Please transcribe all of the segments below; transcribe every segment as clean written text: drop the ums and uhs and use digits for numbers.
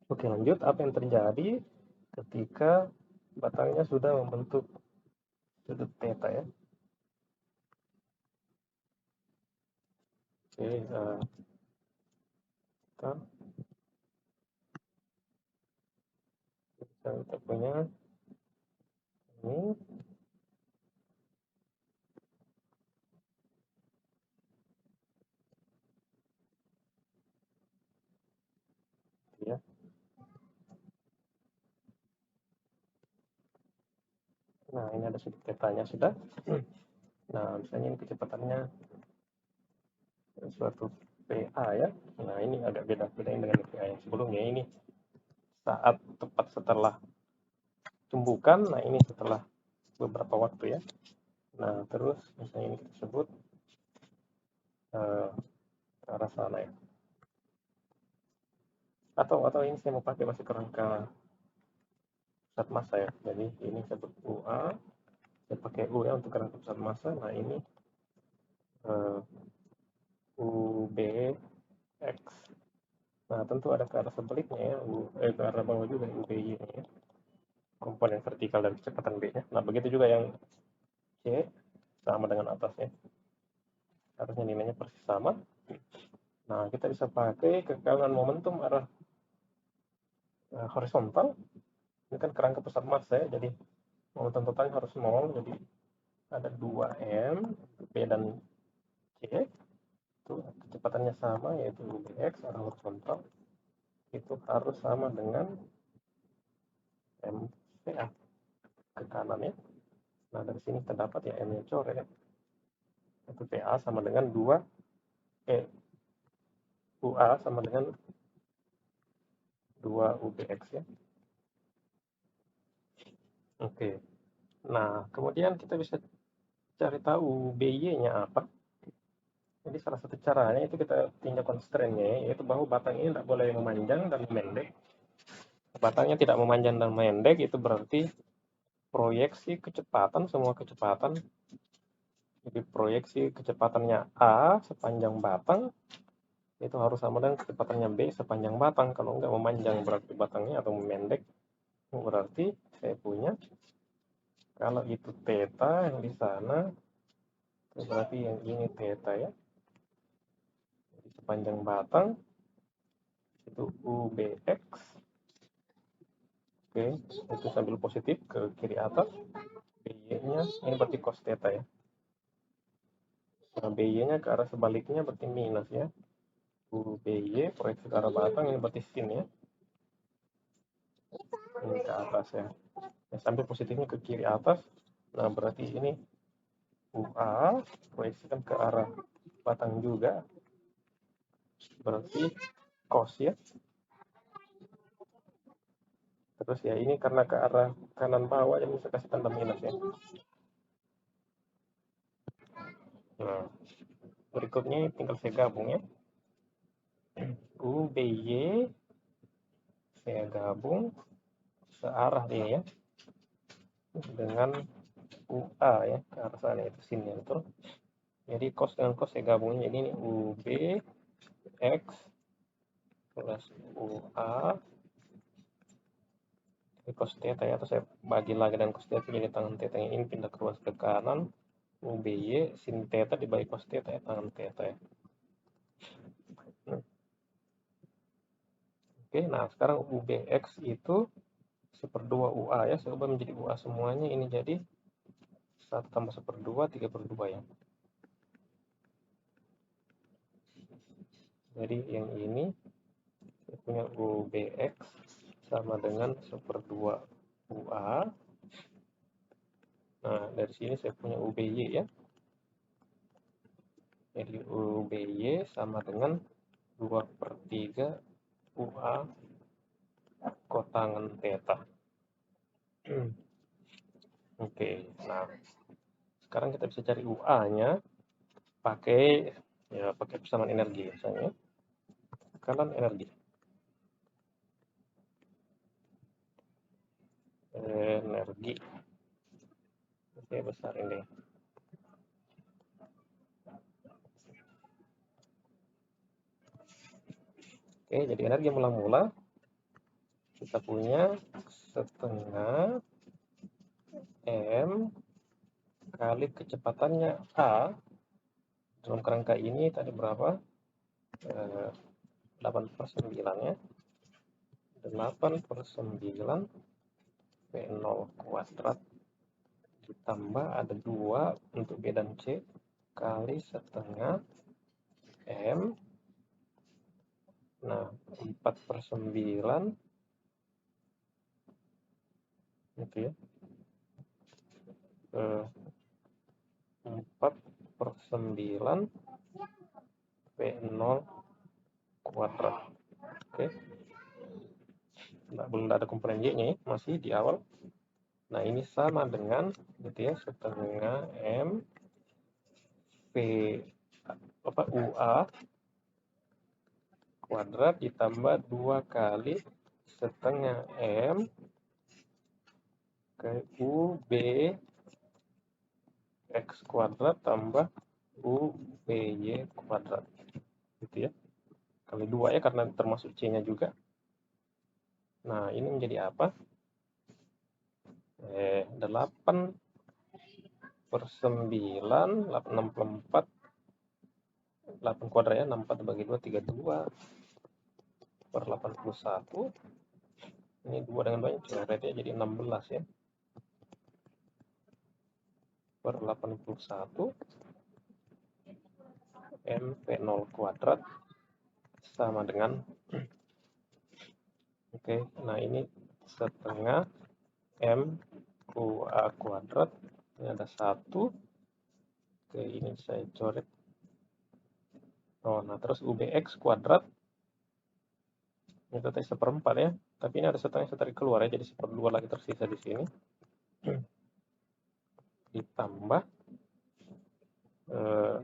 Oke, lanjut. Apa yang terjadi ketika batangnya sudah membentuk sudut theta ya? Oke, kita punya ini ya. Nah, ini ada sudut tetanya sudah. Nah, misalnya ini kecepatannya suatu PA ya. Nah, ini agak beda-bedain dengan PA yang sebelumnya. Ini saat tepat setelah tumbukan. Nah, ini setelah beberapa waktu ya. Nah, terus misalnya ini kita sebut ke arah sana ya. Atau ini saya mau pakai masih kerangka pusat massa ya. Jadi ini saya sebut UA, saya pakai U ya untuk kerangka pusat massa. Nah, ini UBX. Nah, tentu ada ke arah sebaliknya ya, ke arah bawah juga UBY ini ya. Komponen vertikal dari kecepatan B-nya. Nah, begitu juga yang C sama dengan atasnya. Harusnya nilainya persis sama. Nah, kita bisa pakai kekalahan momentum arah horizontal. Ini kan kerangka pusat massa ya, jadi momentum totalnya harus 0. Jadi ada 2M, B dan C. Itu kecepatannya sama, yaitu UBX arah horizontal. Itu harus sama dengan MPA ke kanan ya. Nah, dari sini kita dapat ya M-nya coret ya. Itu PA sama dengan 2 UA sama dengan 2 UBX ya. Oke. Nah, kemudian kita bisa cari tahu BY-nya apa. Jadi salah satu caranya itu kita tinjau constraint-nya, yaitu bahwa batang ini tidak boleh memanjang dan memendek. Batangnya tidak memanjang dan memendek, itu berarti proyeksi kecepatan, semua kecepatan. Jadi proyeksi kecepatannya A sepanjang batang, itu harus sama dengan kecepatannya B sepanjang batang. Kalau enggak memanjang berarti batangnya, atau memendek berarti saya punya, kalau itu theta yang di sana, itu berarti yang ini theta ya. Jadi sepanjang batang itu UBX. Oke, itu sambil positif ke kiri atas. BY-nya ini berarti cos theta ya. Nah, BY-nya ke arah sebaliknya berarti minus ya. UBY proyeksi ke arah batang ini berarti sin ya. Ini ke atas ya. Nah, sambil positifnya ke kiri atas. Nah, berarti ini UA proyeksikan ke arah batang juga. Berarti cos ya. Terus ya ini karena ke arah kanan bawah, jadi bisa kasih tanda minus ya. Nah, berikutnya tinggal saya gabung ya. UBY saya gabung searah dia ya, dengan UA ya, ke arah sana itu sinnya betul. Jadi cos dengan cos saya gabung, jadi ini UB X plus UA cos theta ya, atau saya bagi lagi dan cos theta, jadi tangan theta ini pindah ke ruas ke kanan. UBY sin theta dibagi cos theta ya, tangan theta ya. Oke, nah sekarang UBX itu 1/2 UA ya, saya ubah menjadi UA semuanya, ini jadi 1 tambah 1/2, 3/2 ya. Jadi yang ini saya punya UBX sama dengan 1/2 UA. Nah, dari sini saya punya UBY ya. Jadi UBY sama dengan 2/3 UA kotangan theta. Oke, nah sekarang kita bisa cari UA-nya pakai persamaan energi misalnya. Tekanan energi. Energi. Oke, besar ini. Oke, jadi energi mula-mula kita punya setengah M kali kecepatannya A dalam kerangka ini tadi berapa? 8/9 ya. 8/9 V0 kuadrat ditambah ada 2 untuk B dan C kali setengah M. Nah, 4/9 gitu ya. 4/9 V0 kuadrat. Oke. Belum ada komponen Y-nya ya, masih di awal. Nah, ini sama dengan gitu ya, setengah M UA kuadrat ditambah 2 kali setengah M ke UB X kuadrat tambah UBY kuadrat. Gitu ya. Kali 2 ya, karena termasuk C-nya juga. Nah, ini menjadi apa? 8/9, 64, 8 kuadrat ya, 64 bagi 2, 32 per 81. Ini 2 dengan banyak coret ya, jadi 16 ya. Per 81 M V0 kuadrat sama dengan oke, nah ini setengah M UA kuadrat, ini ada 1. Oke, ini saya coret. Oh, nah terus UBX kuadrat ini tadi 1/4 ya, tapi ini ada setengah saya tarik keluar ya, jadi 1/2 lagi tersisa di sini. Ditambah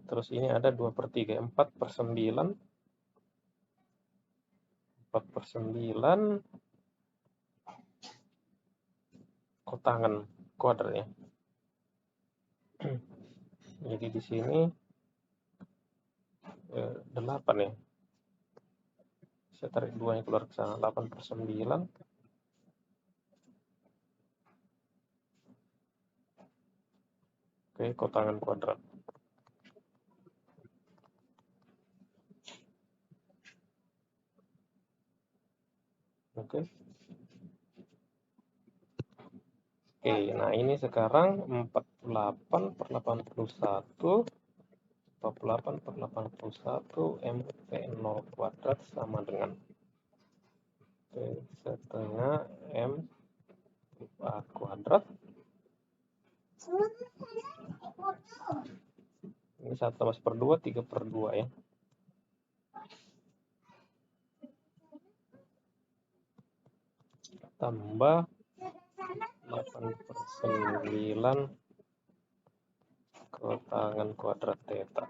terus ini ada 2/3, 4/9 kotangan kuadrat ya. Jadi di sini 8 ya. Saya tarik 2-nya keluar ke sana, 8/9 oke, kotangan kuadrat. Oke. Oke, nah ini sekarang 48/81 M V0 kuadrat sama dengan setengah M A kuadrat. Ini 1 tambah 1/2, 3/2 ya. Tambah 8/9 kotangan kuadrat theta.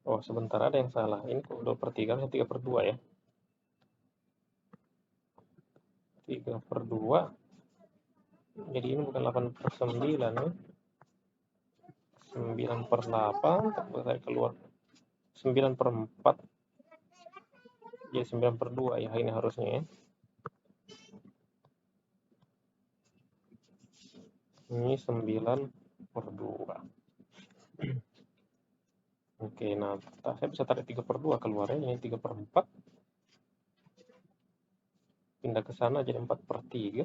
Oh, sebentar, ada yang salah. Ini kok 2/3, 3/2 ya. 3/2. Jadi ini bukan 8/9 ya. 9/8, saya keluar 9/4. Ya, 9/2 ya, ini harusnya ya. Ini 9/2. Oke, nah saya bisa tarik 3/2 keluarnya, ini 3/4. Pindah ke sana jadi 4/3.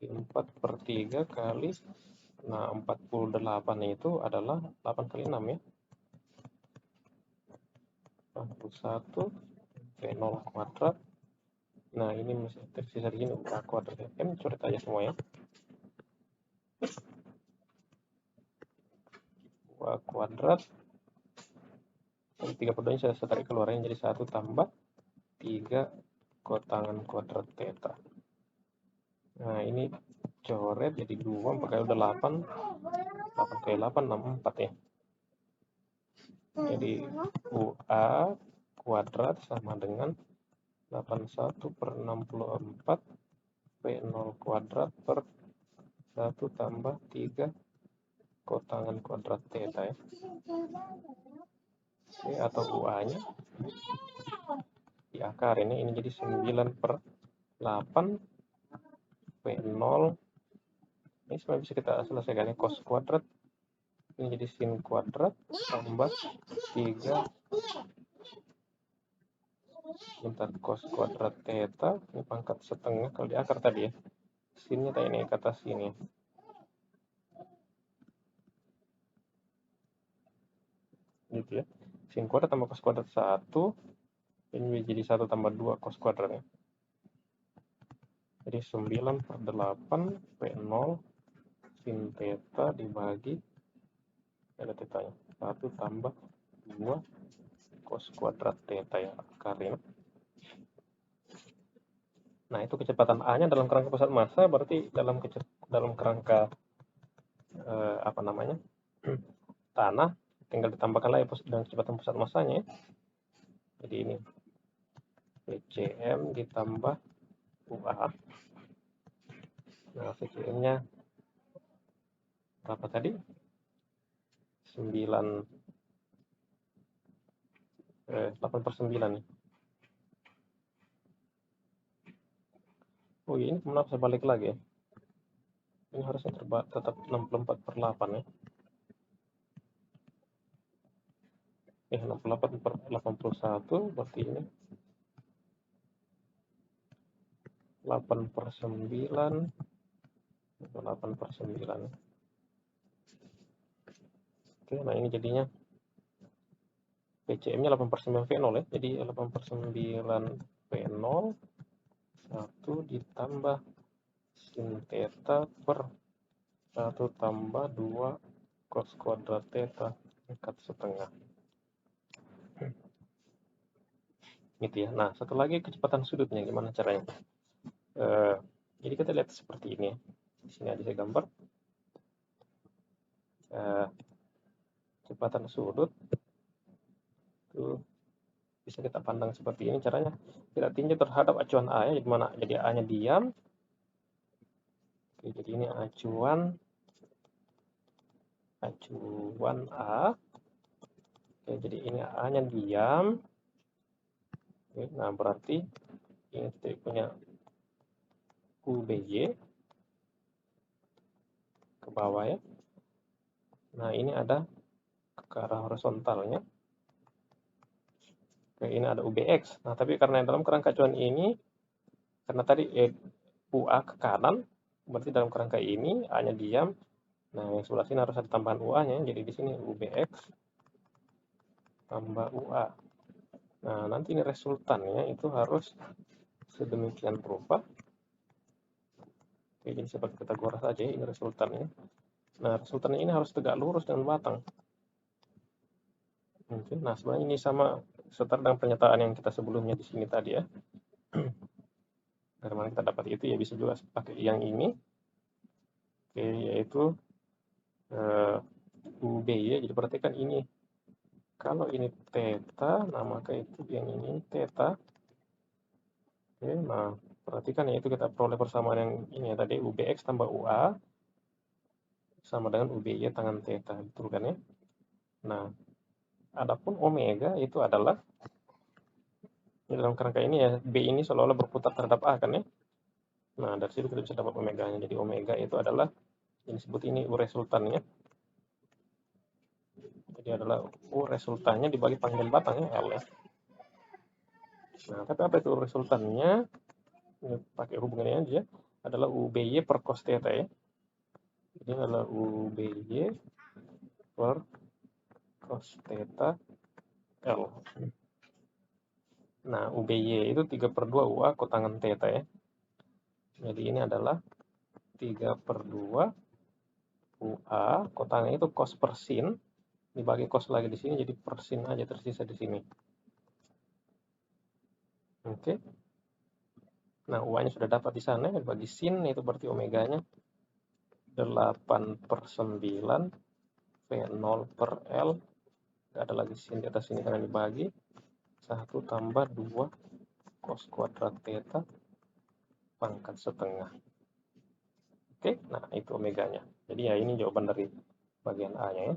4/3 kali, nah 48 itu adalah 8 kali 6 ya. 41 V0 kuadrat. Nah, ini masih tersisa di sini UA kuadrat. M coret aja semua ya. UA kuadrat. 3/2 saya tarik keluarnya jadi 1 tambah 3 kotangan kuadrat theta. Nah, ini coret jadi 2, pakai udah 8. 8 kali 8, 64 ya. Jadi UA kuadrat sama dengan 81/64 V0 kuadrat per 1 tambah 3 kotangan kuadrat theta ya. Oke, atau UA-nya akar ini jadi 9/8 P0. Ini sebenarnya bisa kita selesaikan ya, cos kuadrat ini jadi sin kuadrat tambah 3 cos kuadrat theta, ini pangkat setengah kalau di akar tadi ya, sinnya tadi naik ke atas sini. Gitu ya, sin kuadrat tambah cos kuadrat 1, ini jadi 1 tambah 2 cos kuadratnya. Jadi 9/8 P0 sin theta dibagi, ada tetanya, 1 tambah 2 cos kuadrat theta ya, akar ini. Nah, itu kecepatan A-nya dalam kerangka pusat massa, berarti dalam kerangka apa namanya, tanah, tinggal ditambahkan lagi dengan kecepatan pusat massanya. Jadi ini VCM ditambah UA. Nah, VCM-nya berapa tadi? 8/9 nih. Oh iya, ini kenapa saya balik lagi ya? Ini harusnya tetap 64/8 ya. 68/81, berarti ini 8/9. 8/9. Oke, nah ini jadinya PCM-nya 8/9 V0 ya. Jadi 8/9 V0 1 ditambah sin theta per 1 tambah 2 cos kuadrat theta pangkat setengah. Gitu ya. Nah, satu lagi kecepatan sudutnya gimana caranya? Jadi kita lihat seperti ini. Di sini aja saya gambar. Kecepatan sudut itu bisa kita pandang seperti ini caranya. Kita tinjau terhadap acuan A ya, gimana? Jadi A-nya diam. Oke, jadi ini acuan A. Oke, jadi ini A-nya diam. Oke, nah berarti ini titik punya UBY ke bawah ya. Nah, ini ada ke arah horizontalnya. Oke, ini ada UBX. Nah, tapi karena dalam kerangka acuan ini, karena tadi UA ke kanan, berarti dalam kerangka ini A-nya diam. Nah, yang sebelah sini harus ada tambahan UA-nya, jadi di sini UBX tambah UA. Nah, nanti ini resultannya itu harus sedemikian rupa. Oke, jadi seperti kita goras aja ini resultannya. Nah, resultannya ini harus tegak lurus dan batang. Oke, nah sebenarnya ini sama setara dengan pernyataan yang kita sebelumnya di sini tadi ya. Dari mana kita dapat itu ya, bisa juga pakai yang ini. Oke, yaitu UB ya. Jadi perhatikan ini. Kalau ini theta, nah maka itu yang ini theta. Oke, nah perhatikan ya, itu kita peroleh persamaan yang ini ya tadi, UBX tambah UA sama dengan UBY tangan theta, betul kan ya? Nah, adapun omega itu adalah dalam kerangka ini ya, B ini seolah-olah berputar terhadap A kan ya. Nah, dari situ kita bisa dapat omeganya. Jadi omega itu adalah yang disebut ini U resultannya. Jadi adalah U resultannya dibagi panggilan batang ya, L ya. Nah, tapi apa itu resultannya? Ini pakai hubungannya aja, adalah UBY per cos theta ya. Ini adalah UBY per cos theta L. Nah, UBY itu 3/2 UA kotangan theta ya. Jadi ini adalah 3/2 UA kotangannya itu cos per sin dibagi cos lagi di sini, jadi per sin aja tersisa di sini. Oke. Nah, UA-nya sudah dapat di sana, dibagi sin itu berarti omeganya 8/9 V0 per L. Nggak ada lagi sin di atas sini karena dibagi 1 tambah 2 cos kuadrat theta pangkat setengah. Oke, nah itu omeganya. Jadi ya ini jawaban dari bagian A-nya ya.